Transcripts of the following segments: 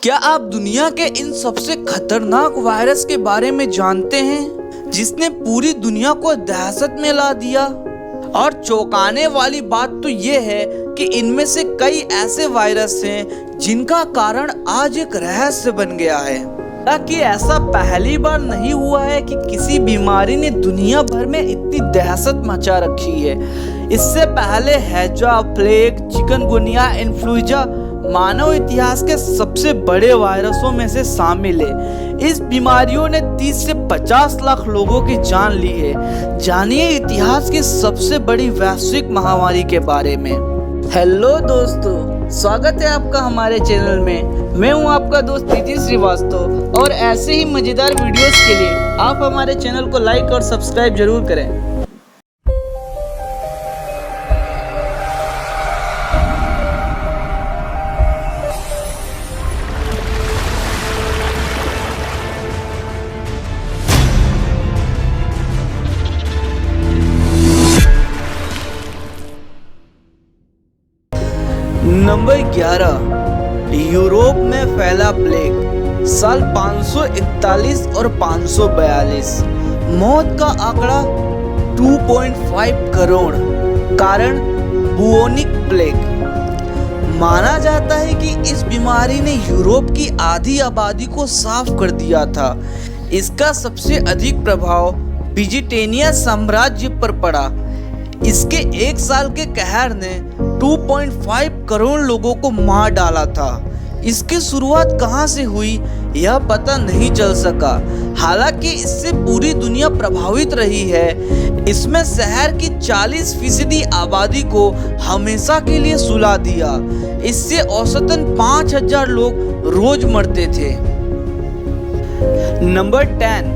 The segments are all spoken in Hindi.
क्या आप दुनिया के इन सबसे खतरनाक वायरस के बारे में जानते हैं जिसने पूरी दुनिया को दहशत में ला दिया? और चौंकाने वाली बात तो ये है कि इनमें से कई ऐसे वायरस हैं जिनका कारण आज एक रहस्य बन गया है। ताकि ऐसा पहली बार नहीं हुआ है कि किसी बीमारी ने दुनिया भर में इतनी दहशत मचा रखी है। इससे पहले हैजा, प्लेग, चिकनगुनिया, इन्फ्लुएंजा मानव इतिहास के सबसे बड़े वायरसों में से शामिल है। इस बीमारियों ने 30 से 50 लाख लोगों की जान ली है। जानिए इतिहास की सबसे बड़ी वैश्विक महामारी के बारे में। हेलो दोस्तों, स्वागत है आपका हमारे चैनल में। मैं हूं आपका दोस्त नितिन श्रीवास्तव और ऐसे ही मजेदार वीडियोस के लिए आप हमारे चैनल को लाइक और सब्सक्राइब जरूर करें। नंबर 11, यूरोप में फैला प्लेग। साल 541 और 542, मौत का आंकड़ा 2.5 करोड़। कारण बुओनिक प्लेग। माना जाता है कि इस बीमारी ने यूरोप की आधी आबादी को साफ कर दिया था। इसका सबसे अधिक प्रभाव बिजिटेनिया साम्राज्य पर पड़ा। इसके एक साल के कहर ने 2.5 करोड़ लोगों को मार डाला था। इसकी शुरुआत कहां से हुई यह पता नहीं चल सका। हालांकि इससे पूरी दुनिया प्रभावित रही है। इसमें शहर की 40% आबादी को हमेशा के लिए सुला दिया। इससे औसतन 5000 लोग रोज मरते थे। Number 10,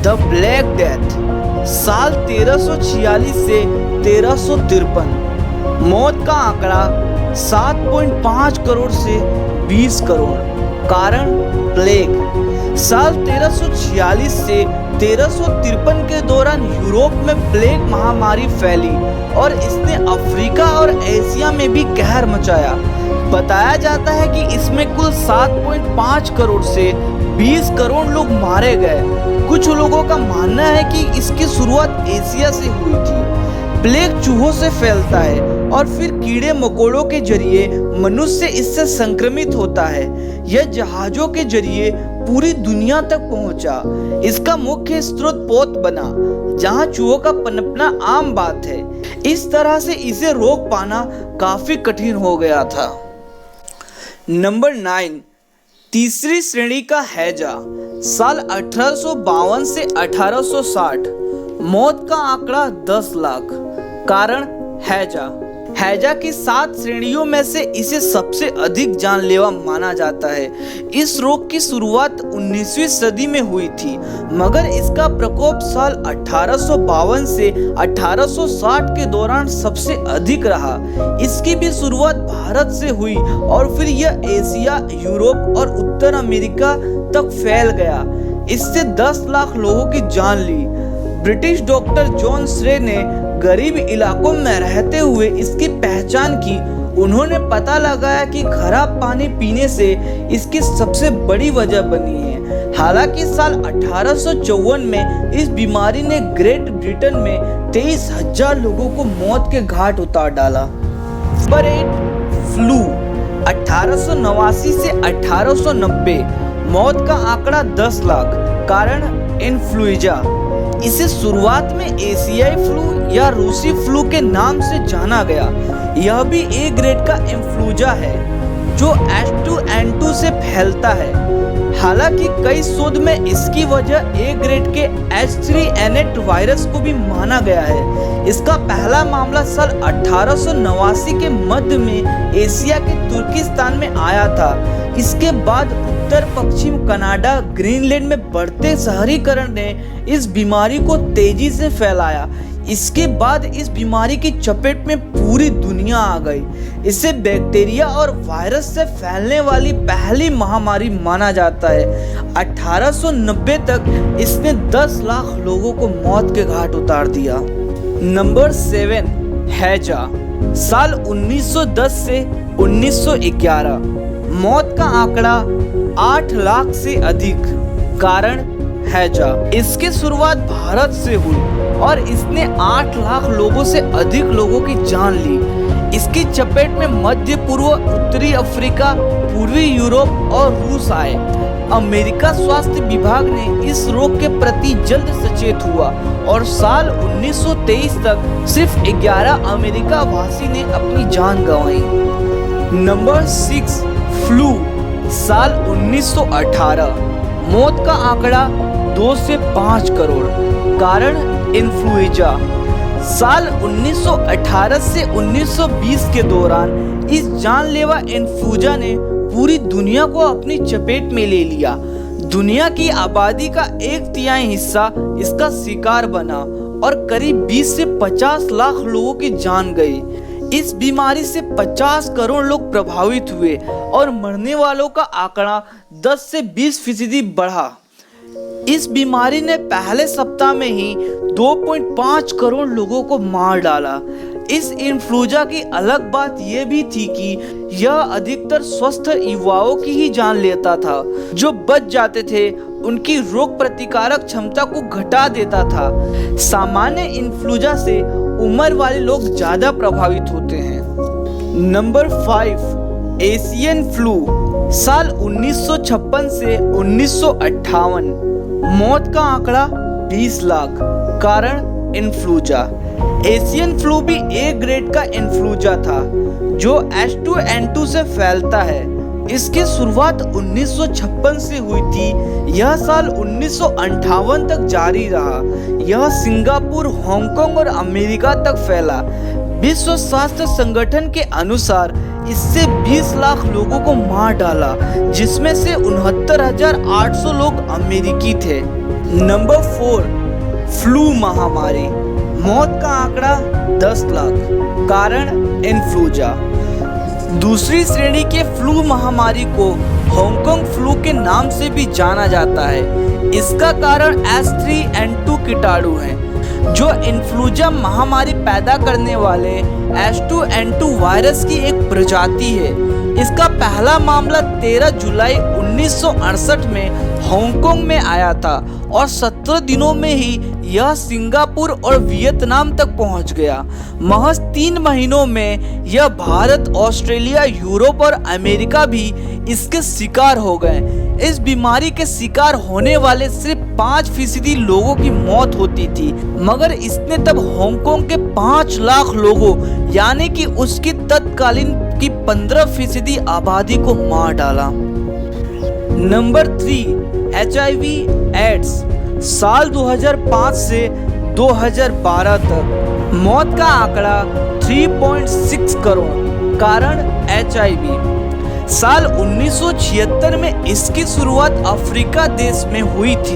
the black death. साल 1346 से 1353, मौत का आंकड़ा 7.5 करोड़ से 20 करोड़। कारण प्लेग। साल 1346 से 1353 के दौरान यूरोप में प्लेग महामारी फैली और इसने अफ्रीका और एशिया में भी कहर मचाया। बताया जाता है कि इसमें कुल 7.5 करोड़ से 20 करोड़ लोग मारे गए। कुछ लोगों का मानना है कि इसकी शुरुआत एशिया से हुई थी। प्लेग चूहों से फैलता है और फिर कीड़े मकोड़ों के जरिए मनुष्य इससे संक्रमित होता है। यह जहाजों के जरिए पूरी दुनिया तक पहुंचा। इसका मुख्य स्रोत पोत बना, जहां चूहों का पनपना आम बात है। इस तरह से इसे रोक पाना काफी कठिन हो गया था। नंबर 9, तीसरी श्रेणी का हैजा। साल 1852 से 1860, मौत का आंकड़ा 10 लाख। कारण हैजा की 7 श्रेणियों में से इसे सबसे अधिक जानलेवा माना जाता है। इस रोग की शुरुआत 19वीं सदी में हुई थी, मगर इसका प्रकोप साल 1852 से 1860 के दौरान सबसे अधिक रहा। इसकी भी शुरुआत भारत से हुई और फिर यह एशिया, यूरोप और उत्तर अमेरिका तक फैल गया। इससे 10 लाख लोगों की जान ली। ब्रिटिश डॉक्टर जॉन स्रे ने गरीब इलाकों में रहते हुए इसकी पहचान की। उन्होंने पता लगाया कि खराब पानी पीने से इसकी सबसे बड़ी वजह बनी है। हालांकि साल 1854 में इस बीमारी ने ग्रेट ब्रिटेन में 23,000 लोगों को मौत के घाट उतार डाला। Number 8, flu. 1889 से 1890, मौत का आंकड़ा 10 लाख। कारण इन्फ्लुएंजा। इसे शुरुआत में एशियाई फ्लू या रूसी फ्लू के नाम से जाना गया। यह भी ए ग्रेड का इन्फ्लुएंजा है जो H2N2 से फैलता है। हालांकि कई शोध में इसकी वजह ए ग्रेड के H3N8 वायरस को भी माना गया है। इसका पहला मामला साल 1889 के मध्य में एशिया के तुर्किस्तान में आया था। इसके बाद उत्तर पश्चिम कनाडा, ग्रीनलैंड में बढ़ते शहरीकरण ने इस बीमारी को तेजी से फैलाया। इसके बाद इस बीमारी की चपेट में पूरी दुनिया आ गई। इसे बैक्टीरिया और वायरस से फैलने वाली पहली महामारी माना जाता है। 1890 तक इसने 10 लाख लोगों को मौत के घाट उतार दिया। नंबर 7, हैजा। साल 1910 से 1911, मौत का आंकड़ा 8 लाख से अधिक। कारण हैजा। इसकी शुरुआत भारत से हुई और इसने 8 लाख लोगों से अधिक लोगों की जान ली। इसकी चपेट में मध्य पूर्व, उत्तरी अफ्रीका, पूर्वी यूरोप और रूस आए। अमेरिका स्वास्थ्य विभाग ने इस रोग के प्रति जल्द सचेत हुआ और साल 1923 तक सिर्फ 11 अमेरिका वासी ने अपनी जान गंवाई। Number 6, flu. साल 1918, मौत का आंकड़ा 2 से 5 करोड़। कारण इन्फ्लुएंजा। साल 1918 से 1920 के दौरान इस जानलेवा इन्फ्लुएंजा ने पूरी दुनिया को अपनी चपेट में ले लिया। दुनिया की आबादी का 1/3 हिस्सा इसका शिकार बना और करीब 20 से 50 लाख लोगों की जान गई। इस बीमारी से 50 करोड़ लोग प्रभावित हुए और मरने वालों का आंकड़ा 10 से 20% बढ़ा। इस बीमारी ने पहले सप्ताह में ही 2.5 करोड़ लोगों को मार डाला। इस इन्फ्लुएंजा की अलग बात यह भी थी कि यह अधिकतर स्वस्थ युवाओं की ही जान लेता था। जो बच जाते थे उनकी रोग प्रतिकारक क्षमता को घटा देता था। सामान्य इन्फ्लुएंजा से उम्र वाले लोग ज्यादा प्रभावित होते हैं। Number 5, Asian flu. साल 1956 से 1958, मौत का आंकड़ा 20 लाख। कारण इन्फ्लुएंजा। एशियन फ्लू भी ए ग्रेड का इन्फ्लुएंजा था जो H2N2 से फैलता है। इसकी शुरुआत 1956 से हुई थी। यह साल 1958 तक जारी रहा। यह सिंगापुर, हांगकांग और अमेरिका तक फैला। विश्व स्वास्थ्य संगठन के अनुसार इससे 20 लाख लोगों को मार डाला, जिसमें से 69,800 लोग अमेरिकी थे। नंबर 4, फ्लू महामारी। मौत का आंकड़ा 10 लाख। कारण इन्फ्लुएंजा। दूसरी श्रेणी के फ्लू महामारी को हांगकांग फ्लू के नाम से भी जाना जाता है। इसका कारण H3N2 कीटाणु है जो इन्फ्लुएंजा महामारी पैदा करने वाले H2N2 वायरस की एक प्रजाति है। इसका पहला मामला 13 जुलाई 1968 में हांगकांग में आया था और 17 दिनों में ही यह सिंगापुर और वियतनाम तक पहुंच गया। महज 3 महीनों में यह भारत, ऑस्ट्रेलिया, यूरोप और अमेरिका भी इसके शिकार हो गए। इस बीमारी के शिकार होने वाले सिर्फ 5% लोगों की मौत होती थी, मगर इसने तब हांगकांग के 5 लाख लोगों यानी कि उसकी तत्कालीन की 15% आबादी को मार डाला। Number 3, HIV AIDS. साल 2005 से 2012 तक, मौत का आंकड़ा 3.6 करोड़। कारण HIV। साल 1976 में इसकी शुरुआत अफ्रीका देश में हुई थी।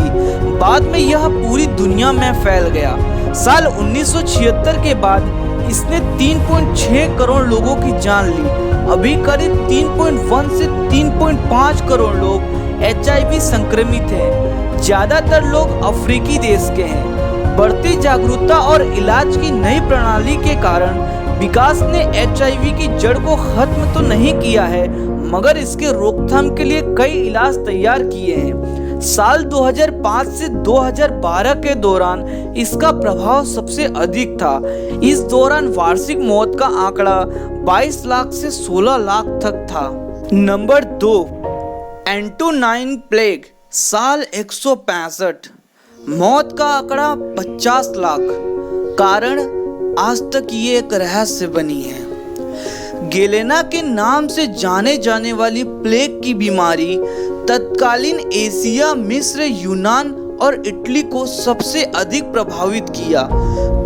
बाद में यह पूरी दुनिया में फैल गया। साल 1976 के बाद इसने 3.6 करोड़ लोगों की जान ली। अभी करीब 3.1 से 3.5 करोड़ लोग HIV संक्रमित हैं। ज्यादातर लोग अफ्रीकी देश के हैं। बढ़ती जागरूकता और इलाज की नई प्रणाली के कारण विकास ने HIV की जड़ को खत्म तो नहीं किया है, मगर इसके रोकथाम के लिए कई इलाज तैयार किए हैं। साल 2005 से 2012 के दौरान इसका प्रभाव सबसे अधिक था। इस दौरान वार्षिक मौत का आंकड़ा 22 लाख से 16 लाख तक था। Number 2, Antonine plague. साल 165, मौत का आंकड़ा 50 लाख। कारण आज तक ये एक रहस्य बनी है। गेलेना के नाम से जाने जाने वाली प्लेग की बीमारी तत्कालीन एशिया, मिस्र, यूनान और इटली को सबसे अधिक प्रभावित किया।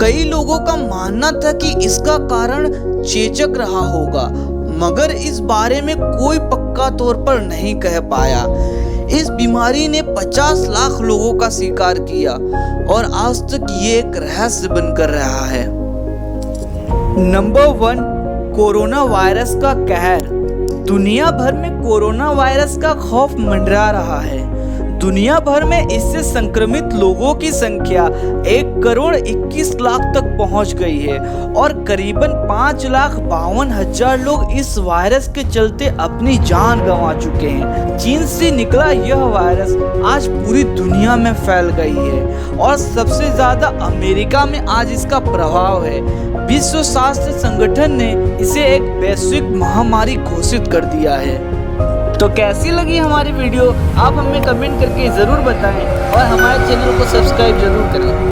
कई लोगों का मानना था कि इसका कारण चेचक रहा होगा, मगर इस बारे में कोई पक्का तौर पर नहीं कह पाया। इस बीमारी ने 50 लाख लोगों का शिकार किया और आज तक ये एक रहस्य बनकर रहा है। नंबर 1, कोरोना वायरस का कहर। दुनिया भर में कोरोना वायरस का खौफ मंडरा रहा है। दुनिया भर में इससे संक्रमित लोगों की संख्या 1,21,00,000 तक पहुंच गई है और करीबन 5,52,000 लोग इस वायरस के चलते अपनी जान गंवा चुके हैं। चीन से निकला यह वायरस आज पूरी दुनिया में फैल गई है और सबसे ज्यादा अमेरिका में आज इसका प्रभाव है। विश्व स्वास्थ्य संगठन ने इसे एक वैश्विक महामारी घोषित कर दिया है। तो कैसी लगी हमारी वीडियो आप हमें कमेंट करके ज़रूर बताएं और हमारे चैनल को सब्सक्राइब जरूर करें।